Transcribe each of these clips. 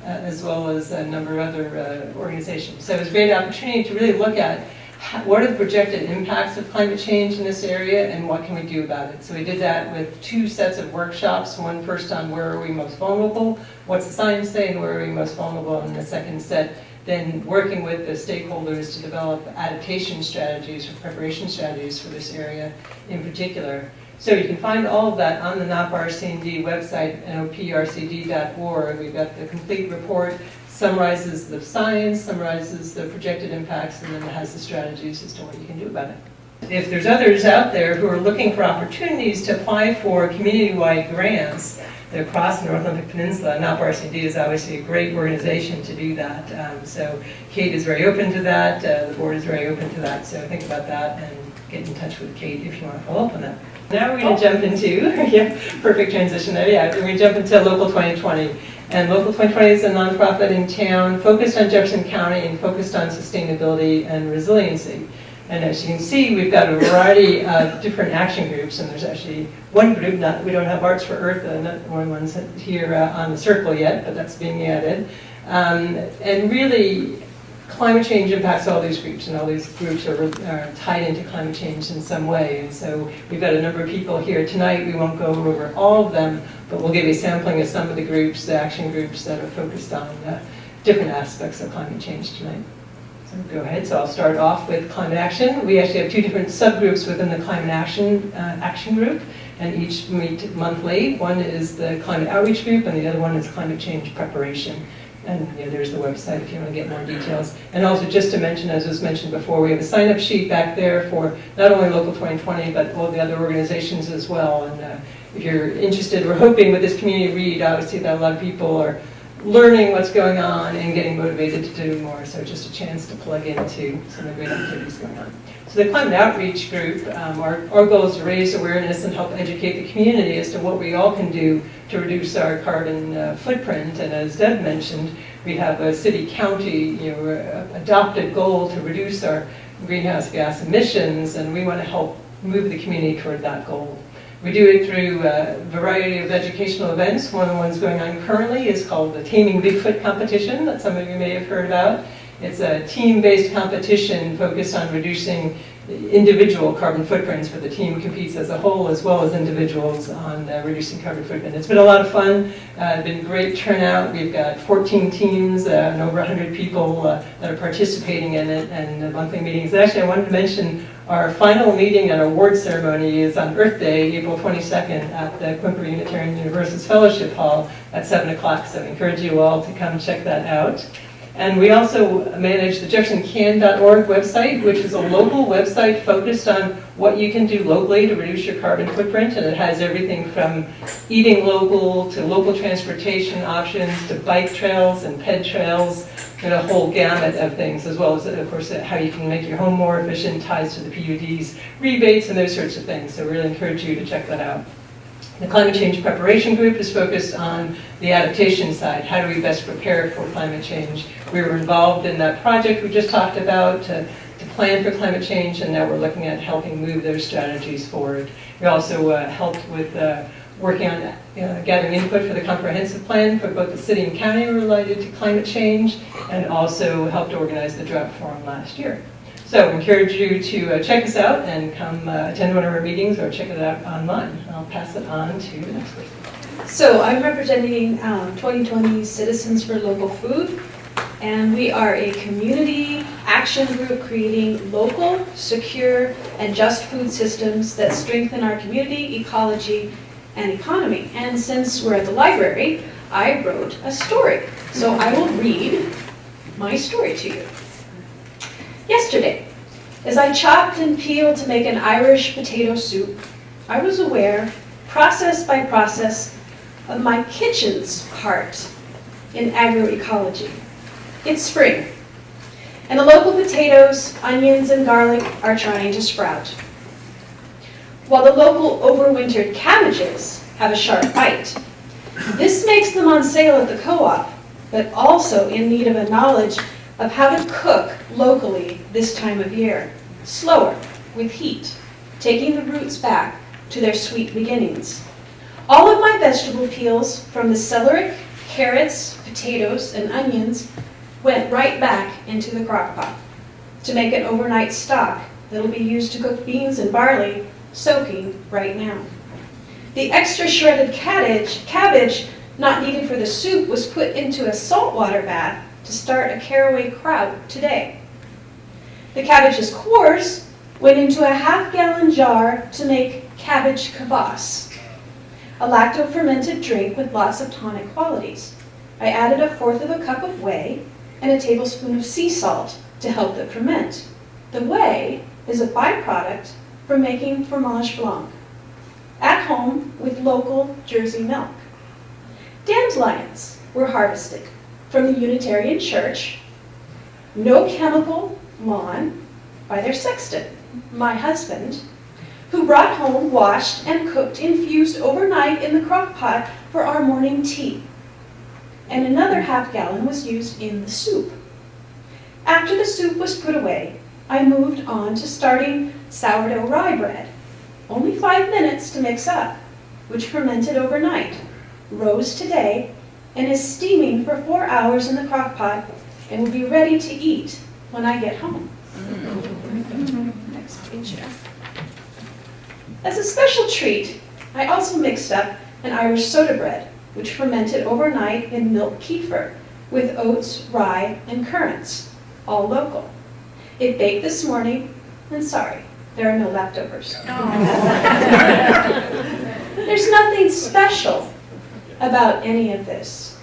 as well as a number of other organizations. So it was a great opportunity to really look at what are the projected impacts of climate change in this area and what can we do about it. So we did that with 2 sets of workshops, one first on where are we most vulnerable, what's the science say, and where are we most vulnerable, and the second set then working with the stakeholders to develop adaptation strategies or preparation strategies for this area in particular. So you can find all of that on the NOPRCD website, noprcd.org. We've got the complete report, summarizes the science, summarizes the projected impacts, and then it has the strategies as to what you can do about it. If there's others out there who are looking for opportunities to apply for community-wide grants across the North Olympic Peninsula, NOPRCD is obviously a great organization to do that. So Kate is very open to that, the board is very open to that, so think about that and get in touch with Kate if you want to follow up on that. Now we're going to jump into, yeah, perfect transition there, yeah, we're going to jump into Local 2020. And Local 2020 is a nonprofit in town focused on Jefferson County and focused on sustainability and resiliency. And as you can see, we've got a variety of different action groups, and there's actually one group, we don't have Arts for Earth, not one one's here on the circle yet, but that's being added. And really, climate change impacts all these groups, and all these groups are tied into climate change in some way. And so we've got a number of people here tonight. We won't go over all of them, but we'll give you a sampling of some of the groups, the action groups that are focused on different aspects of climate change tonight. So go ahead. So I'll start off with climate action. We actually have 2 different subgroups within the climate action group, and each meet monthly. One is the climate outreach group, and the other one is climate change preparation. And there's the website if you want to get more details. And also just to mention, as was mentioned before, we have a sign-up sheet back there for not only Local 2020, but all the other organizations as well. And if you're interested, we're hoping with this community read, obviously that a lot of people are learning what's going on and getting motivated to do more. So just a chance to plug into some of the great activities going on. So the climate outreach group, our goal is to raise awareness and help educate the community as to what we all can do to reduce our carbon footprint. And as Deb mentioned, we have a city-county adopted goal to reduce our greenhouse gas emissions, and we want to help move the community toward that goal. We do it through a variety of educational events. One of the ones going on currently is called the Taming Bigfoot competition that some of you may have heard about. It's a team-based competition focused on reducing individual carbon footprints, but the team competes as a whole as well as individuals on reducing carbon footprint. It's been a lot of fun, been great turnout. We've got 14 teams and over 100 people that are participating in it, and the monthly meetings. Actually, I wanted to mention our final meeting and award ceremony is on Earth Day, April 22nd at the Quimper Unitarian Universalist Fellowship Hall at 7 o'clock, so I encourage you all to come check that out. And we also manage the jeffersoncan.org website, which is a local website focused on what you can do locally to reduce your carbon footprint. And it has everything from eating local to local transportation options to bike trails and ped trails and a whole gamut of things, as well as, of course, how you can make your home more efficient, ties to the PUD's rebates and those sorts of things. So really encourage you to check that out. The Climate Change Preparation Group is focused on the adaptation side. How do we best prepare for climate change? We were involved in that project we just talked about to plan for climate change, and now we're looking at helping move those strategies forward. We also helped with working on gathering input for the comprehensive plan for both the city and county related to climate change, and also helped organize the drought forum last year. So I encourage you to check us out and come attend one of our meetings or check it out online. I'll pass it on to the next person. So I'm representing 2020 Citizens for Local Food, and we are a community action group creating local, secure, and just food systems that strengthen our community, ecology, and economy. And since we're at the library, I wrote a story. So I will read my story to you. Yesterday, as I chopped and peeled to make an Irish potato soup, I was aware, process by process, of my kitchen's part in agroecology. It's spring, and the local potatoes, onions, and garlic are trying to sprout, while the local overwintered cabbages have a sharp bite. This makes them on sale at the co-op, but also in need of a knowledge of how to cook locally this time of year, slower, with heat, taking the roots back to their sweet beginnings. All of my vegetable peels, from the celery, carrots, potatoes, and onions went right back into the crock pot to make an overnight stock that'll be used to cook beans and barley, soaking right now. The extra shredded cabbage not needed for the soup was put into a saltwater bath to start a caraway kraut today. The cabbage's cores went into a half-gallon jar to make cabbage kvass, a lacto-fermented drink with lots of tonic qualities. I added 1/4 cup of whey and a tablespoon of sea salt to help it ferment. The whey is a byproduct for making fromage blanc, at home with local Jersey milk. Dandelions were harvested from the Unitarian Church, no chemical lawn, by their sexton, my husband, who brought home, washed, and cooked, infused overnight in the crock pot for our morning tea. And another half-gallon was used in the soup. After the soup was put away, I moved on to starting sourdough rye bread. Only 5 minutes to mix up, which fermented overnight, rose today, and is steaming for 4 hours in the crock pot and will be ready to eat when I get home. Next page. As a special treat, I also mixed up an Irish soda bread, which fermented overnight in milk kefir with oats, rye, and currants, all local. It baked this morning, and sorry, there are no leftovers. There's nothing special about any of this.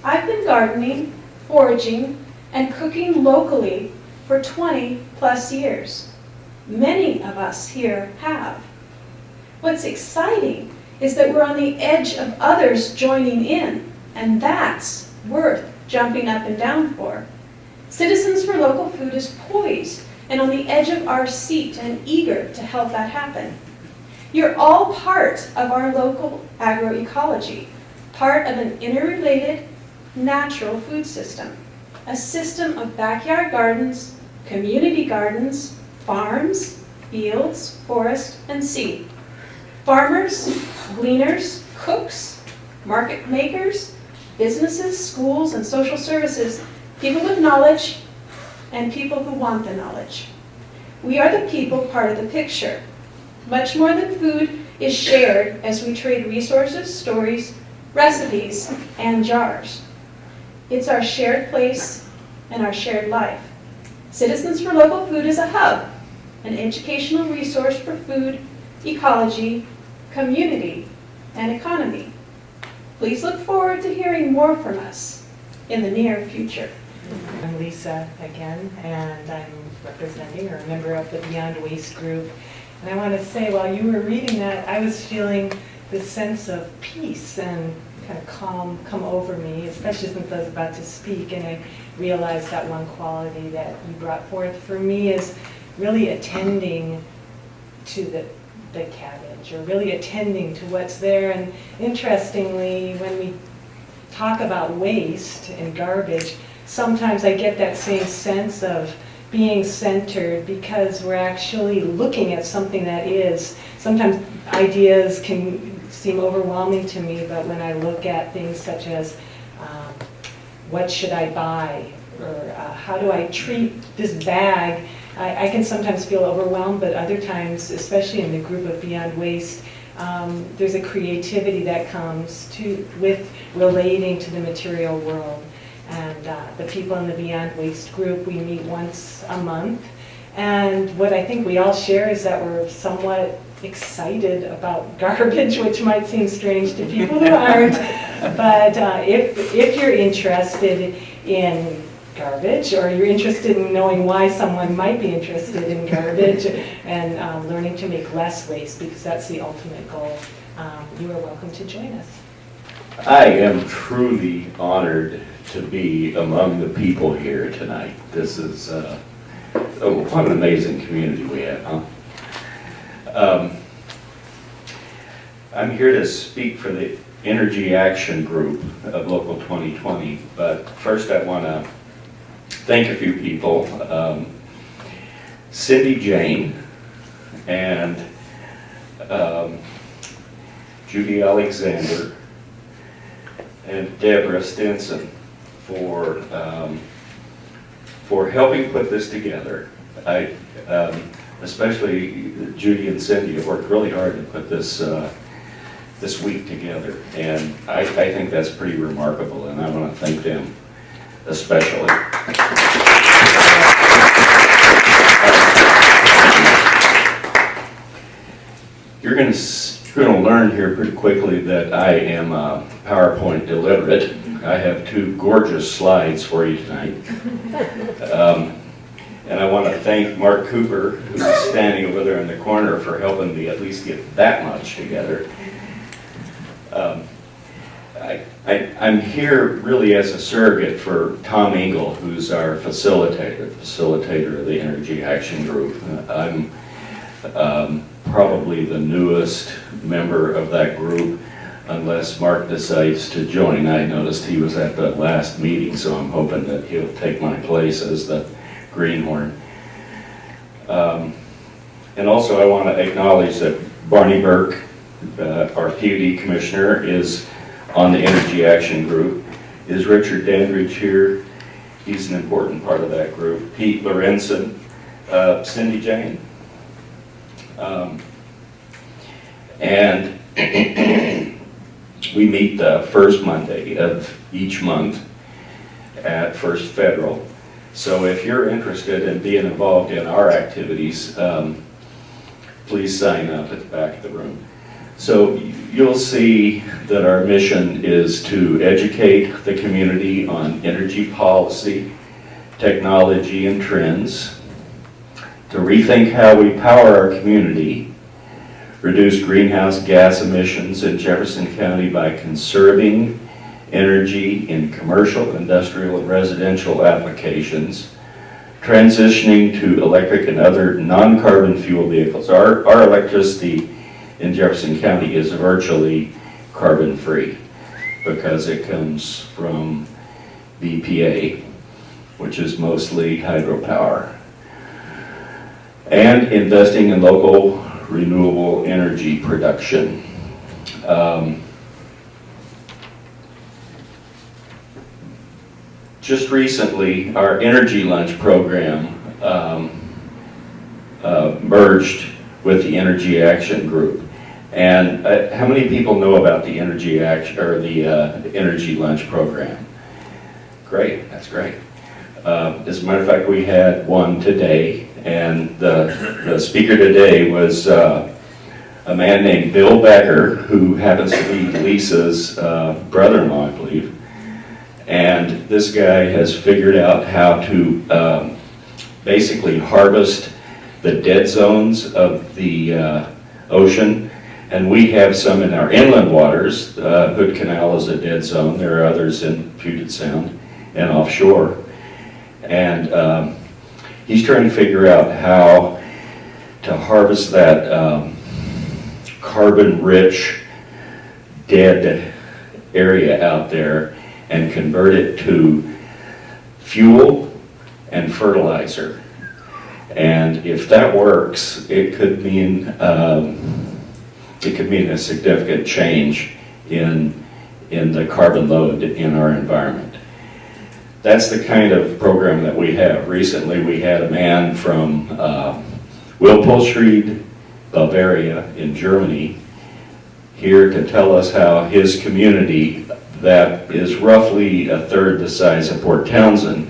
I've been gardening, foraging, and cooking locally for 20 plus years. Many of us here have. What's exciting is that we're on the edge of others joining in, and that's worth jumping up and down for. Citizens for Local Food is poised and on the edge of our seat and eager to help that happen. You're all part of our local agroecology, part of an interrelated natural food system, a system of backyard gardens, community gardens, farms, fields, forest, and sea. Farmers, gleaners, cooks, market makers, businesses, schools, and social services, people with knowledge, and people who want the knowledge. We are the people part of the picture. Much more than food is shared as we trade resources, stories, recipes, and jars. It's our shared place and our shared life. Citizens for Local Food is a hub, an educational resource for food, ecology, community, and economy. Please look forward to hearing more from us in the near future. I'm Lisa again, and I'm representing or a member of the Beyond Waste group. And I want to say, while you were reading that, I was feeling this sense of peace and kind of calm come over me, especially since I was about to speak, and I realized that one quality that you brought forth for me is really attending to the cabbage, or really attending to what's there. And interestingly, when we talk about waste and garbage, sometimes I get that same sense of being centered because we're actually looking at something that is. Sometimes ideas can seem overwhelming to me, but when I look at things such as what should I buy, or how do I treat this bag, I can sometimes feel overwhelmed, but other times, especially in the group of Beyond Waste, there's a creativity that comes with relating to the material world. And the people in the Beyond Waste group, we meet once a month. And what I think we all share is that we're somewhat excited about garbage, which might seem strange to people who aren't. But if you're interested in garbage, or you're interested in knowing why someone might be interested in garbage and learning to make less waste, because that's the ultimate goal, you are welcome to join us. I am truly honored to be among the people here tonight. This is what an amazing community we have, huh? I'm here to speak for the Energy Action Group of Local 2020, but first I want to thank a few people. Cindy Jane and Judy Alexander and Deborah Stinson for helping put this together. Especially Judy and Cindy have worked really hard to put this this week together, and I think that's pretty remarkable, and I want to thank them especially. You're going to learn here pretty quickly that I am PowerPoint illiterate. I have two gorgeous slides for you tonight. And I want to thank Mark Cooper, who's standing over there in the corner, for helping me at least get that much together. I'm here really as a surrogate for Tom Engel, who's our facilitator of the Energy Action Group. I'm probably the newest member of that group, unless Mark decides to join. I noticed he was at the last meeting, so I'm hoping that he'll take my place as the greenhorn. And also I want to acknowledge that Barney Burke, our PUD commissioner, is on the Energy Action Group. Is Richard Dandridge here? He's an important part of that group. Pete Lorenzen, Cindy Jane. And we meet the first Monday of each month at First Federal. So if you're interested in being involved in our activities, please sign up at the back of the room. So you'll see that our mission is to educate the community on energy policy, technology, and trends, to rethink how we power our community, reduce greenhouse gas emissions in Jefferson County by conserving energy in commercial, industrial, and residential applications, transitioning to electric and other non-carbon fuel vehicles. Our electricity in Jefferson County is virtually carbon-free because it comes from BPA, which is mostly hydropower, and investing in local renewable energy production. Just recently, our Energy Lunch program merged with the Energy Action Group. And how many people know about the Energy Action or the Energy Lunch program? Great, that's great. As a matter of fact, we had one today, and the speaker today was a man named Bill Becker, who happens to be Lisa's brother-in-law, I believe. And this guy has figured out how to basically harvest the dead zones of the ocean. And we have some in our inland waters. Hood Canal is a dead zone. There are others in Puget Sound and offshore. And he's trying to figure out how to harvest that carbon-rich dead area out there and convert it to fuel and fertilizer. And if that works, it could mean a significant change in the carbon load in our environment. That's the kind of program that we have. Recently, we had a man from Wilpolstried, Bavaria in Germany, here to tell us how his community, that is roughly a third the size of Port Townsend,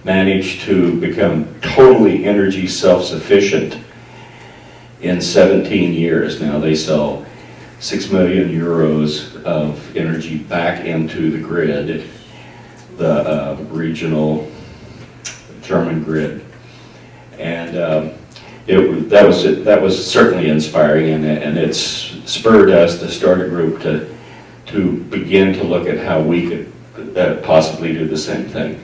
managed to become totally energy self-sufficient in 17 years. Now they sell 6 million euros of energy back into the grid, the regional German grid. And that was certainly inspiring, and it's spurred us to start a group to begin to look at how we could possibly do the same thing.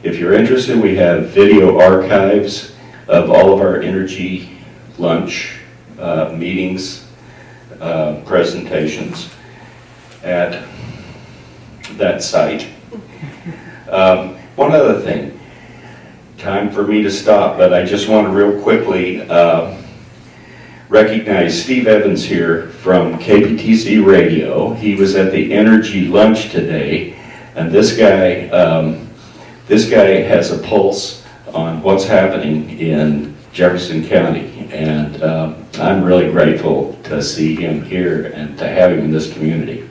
If you're interested, we have video archives of all of our Energy Lunch meetings, presentations at that site. One other thing, time for me to stop, but I just want to real quickly, recognize Steve Evans here from KPTC Radio. He was at the Energy Lunch today, and this guy has a pulse on what's happening in Jefferson County, and I'm really grateful to see him here and to have him in this community.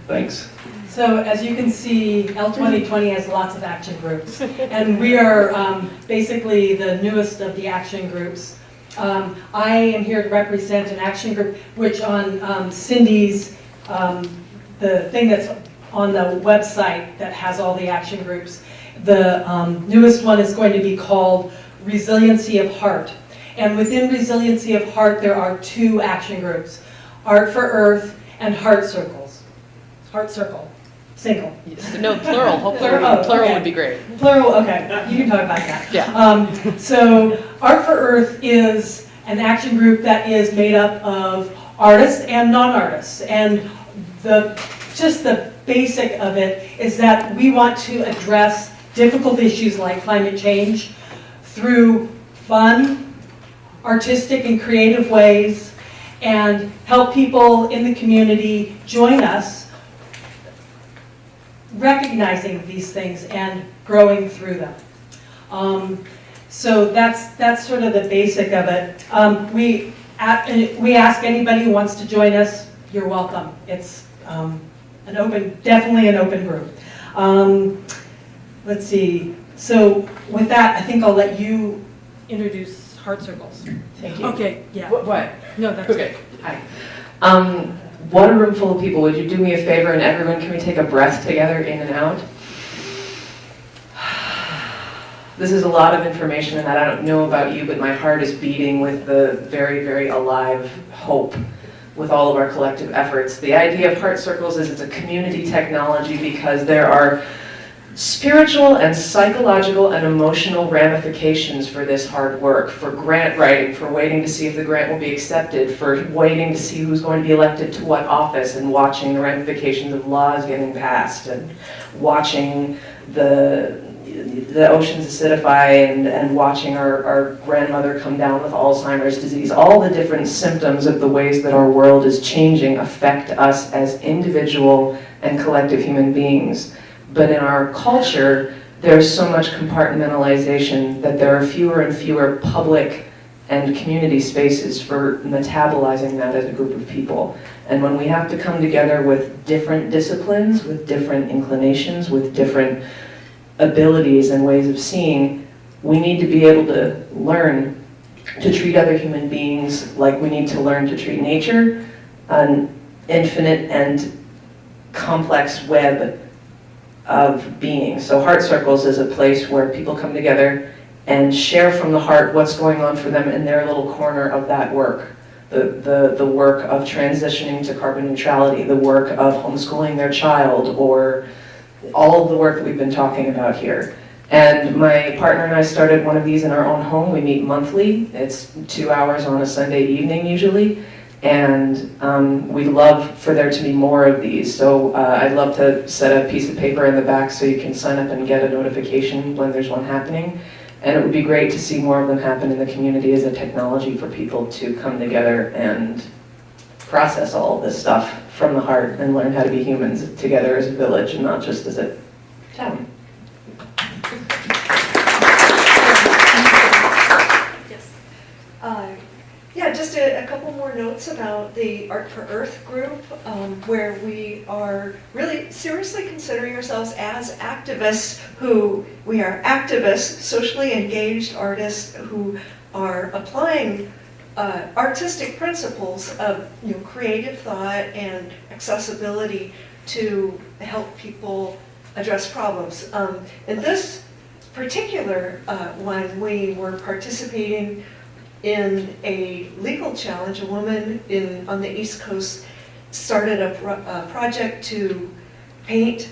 Thanks. So as you can see, L2020 has lots of action groups, and we are basically the newest of the action groups. I am here to represent an action group, which on Cindy's, the thing that's on the website that has all the action groups, the newest one is going to be called Resiliency of Heart. And within Resiliency of Heart, there are two action groups, Art for Earth and Heart Circles. Heart Circle. Single. No, plural. Hopefully, Plural, plural okay. would be great. Plural, okay, you can talk about that. Yeah. So Art for Earth is an action group that is made up of artists and non-artists. And just the basic of it is that we want to address difficult issues like climate change through fun, artistic and creative ways, and help people in the community join us recognizing these things and growing through them. So that's sort of the basic of it. We ask anybody who wants to join us, you're welcome. It's definitely an open group. Let's see. So with that, I think I'll let you introduce Heart Circles. Thank you. Okay, yeah. What? No, that's Okay. Hi. What a room full of people. Would you do me a favor and everyone, can we take a breath together in and out? This is a lot of information and I don't know about you, but my heart is beating with the very, very alive hope with all of our collective efforts. The idea of Heart Circles is it's a community technology because there are spiritual and psychological and emotional ramifications for this hard work, for grant writing, for waiting to see if the grant will be accepted, for waiting to see who's going to be elected to what office and watching the ramifications of laws getting passed and watching the oceans acidify and watching our grandmother come down with Alzheimer's disease. All the different symptoms of the ways that our world is changing affect us as individual and collective human beings. But in our culture, there's so much compartmentalization that there are fewer and fewer public and community spaces for metabolizing that as a group of people. And when we have to come together with different disciplines, with different inclinations, with different abilities and ways of seeing, we need to be able to learn to treat other human beings like we need to learn to treat nature, an infinite and complex web of being. So Heart Circles is a place where people come together and share from the heart what's going on for them in their little corner of that work. The work of transitioning to carbon neutrality, the work of homeschooling their child, or all of the work that we've been talking about here. And my partner and I started one of these in our own home. We meet monthly. It's 2 hours on a Sunday evening usually. And we'd love for there to be more of these. So I'd love to set a piece of paper in the back so you can sign up and get a notification when there's one happening. And it would be great to see more of them happen in the community as a technology for people to come together and process all of this stuff from the heart and learn how to be humans together as a village and not just as a town. Yes. Yeah, just a couple more notes about the Art for Earth group, where we are really seriously considering ourselves as activists we are activists, socially engaged artists who are applying artistic principles of creative thought and accessibility to help people address problems. In this particular one, we were participating in a legal challenge. A woman on the East Coast started a project to paint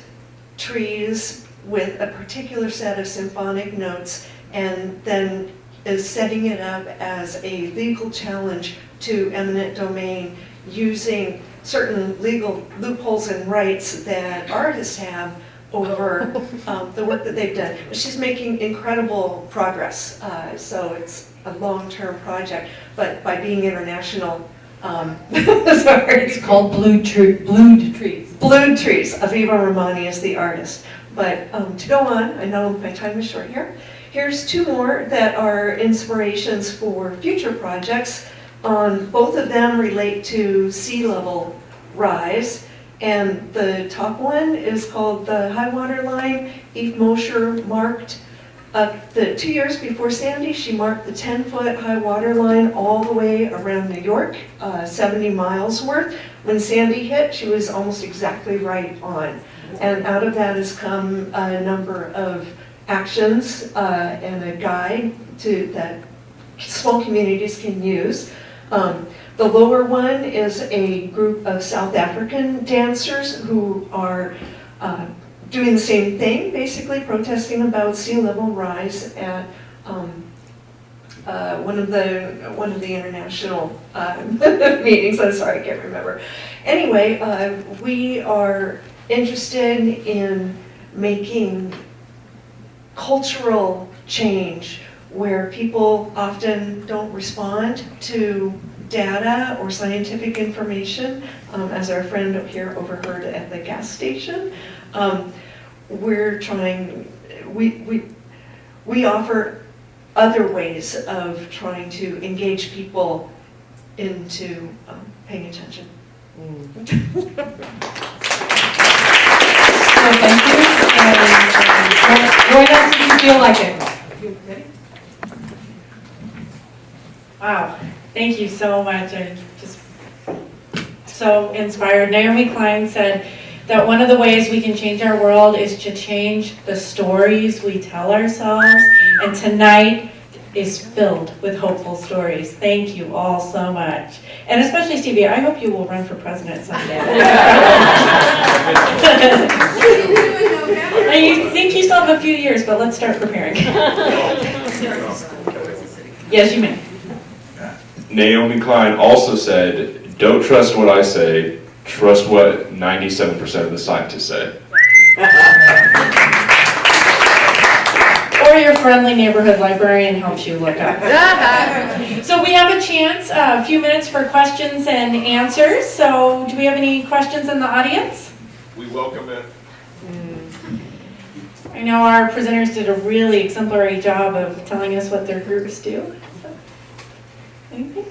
trees with a particular set of symphonic notes, and then is setting it up as a legal challenge to eminent domain using certain legal loopholes and rights that artists have over the work that they've done. She's making incredible progress, so it's a long-term project, but by being international, sorry. It's called Blue Trees. Blue Trees. Aviva Romani is the artist. But to go on, I know my time is short here. Here's two more that are inspirations for future projects. Both of them relate to sea level rise. And the top one is called the High Water Line. Eve Mosher marked the 2 years before Sandy, she marked the 10-foot high water line all the way around New York, 70 miles worth. When Sandy hit, she was almost exactly right on. And out of that has come a number of actions and a guide that small communities can use. The lower one is a group of South African dancers who are doing the same thing, basically protesting about sea level rise at one of the international meetings. I'm sorry, I can't remember. Anyway, we are interested in making cultural change where people often don't respond to data or scientific information, as our friend here overheard at the gas station. We offer other ways of trying to engage people into paying attention. So thank you, and join us if you feel like it. Wow, thank you so much. I'm just so inspired. Naomi Klein said that one of the ways we can change our world is to change the stories we tell ourselves, and tonight is filled with hopeful stories. Thank you all so much. And especially Stevie, I hope you will run for president someday. I think you still have a few years, but let's start preparing. Yes, you may. Naomi Klein also said, don't trust what I say, trust what 97% of the scientists say. Or your friendly neighborhood librarian helps you look up. So we have a chance, a few minutes for questions and answers. So do we have any questions in the audience? We welcome it. I know our presenters did a really exemplary job of telling us what their groups do. So, anything?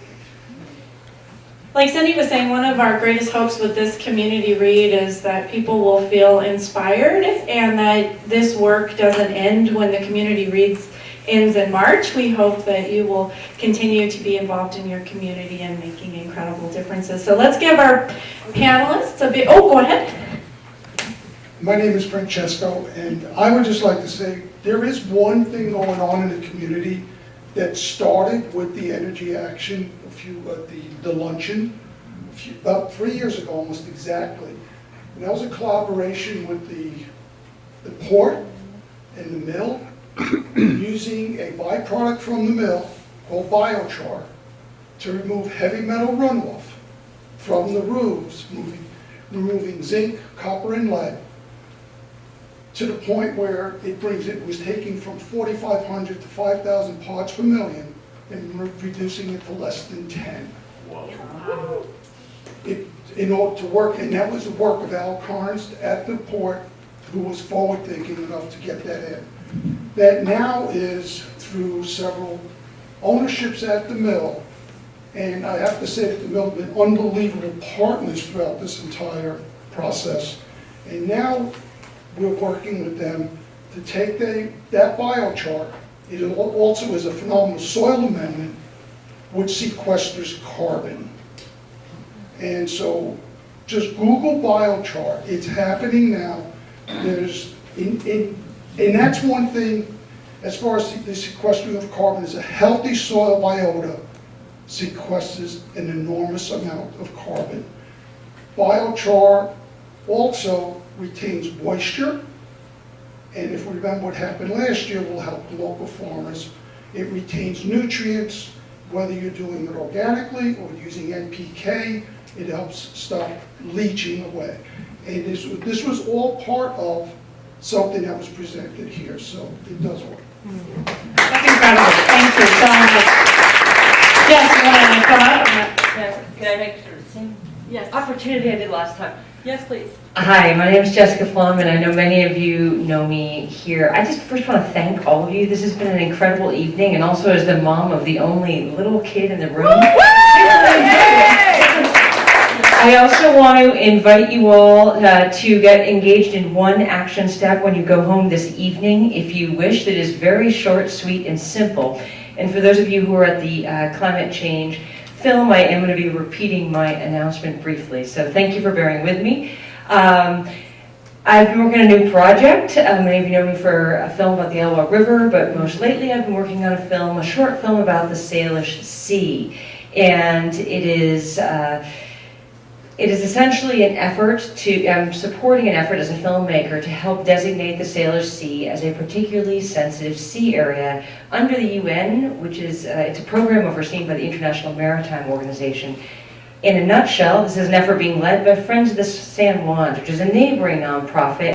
Like Cindy was saying, one of our greatest hopes with this community read is that people will feel inspired and that this work doesn't end when the community reads ends in March. We hope that you will continue to be involved in your community and making incredible differences. So let's give our panelists a bit, oh, go ahead. My name is Francesco, and I would just like to say there is one thing going on in the community that started with the energy action, the luncheon, about 3 years ago, almost exactly. And that was a collaboration with the port and the mill, using a byproduct from the mill called biochar to remove heavy metal runoff from the roofs, removing zinc, copper, and lead, to the point where it was taking from 4,500 to 5,000 parts per million and reducing it to less than 10. Wow. In order to work, and that was the work of Al Carnes at the port, who was forward-thinking enough to get that in. That now is through several ownerships at the mill, and I have to say that the mill have been unbelievable partners throughout this entire process. And now we're working with them to take that biochar. It also is a phenomenal soil amendment which sequesters carbon. And so just Google biochar. It's happening now. And that's one thing, as far as the sequestering of carbon, is a healthy soil biota sequesters an enormous amount of carbon. Biochar also retains moisture, and if we remember what happened last year, will help the local farmers. It retains nutrients, whether you're doing it organically or using NPK, it helps stop leaching away. And this was all part of something that was presented here, so it does work. That's incredible. Thank you so much. Yes, you want to come up? Can I make sure the same Yes. opportunity I did last time? Yes, please. Hi, my name is Jessica Flum, and I know many of you know me here. I just first want to thank all of you. This has been an incredible evening, and also as the mom of the only little kid in the room. I also want to invite you all to get engaged in one action step when you go home this evening, if you wish, that is very short, sweet, and simple. And for those of you who are at the climate change film, I am going to be repeating my announcement briefly. So thank you for bearing with me. I've been working on a new project. Many of you know me for a film about the Elwha River, but most lately I've been working on a short film about the Salish Sea. And it is essentially an effort to, I'm supporting an effort as a filmmaker to help designate the Salish Sea as a particularly sensitive sea area under the UN, which is, it's a program overseen by the International Maritime Organization. In a nutshell, this is an effort being led by Friends of the San Juans, which is a neighboring nonprofit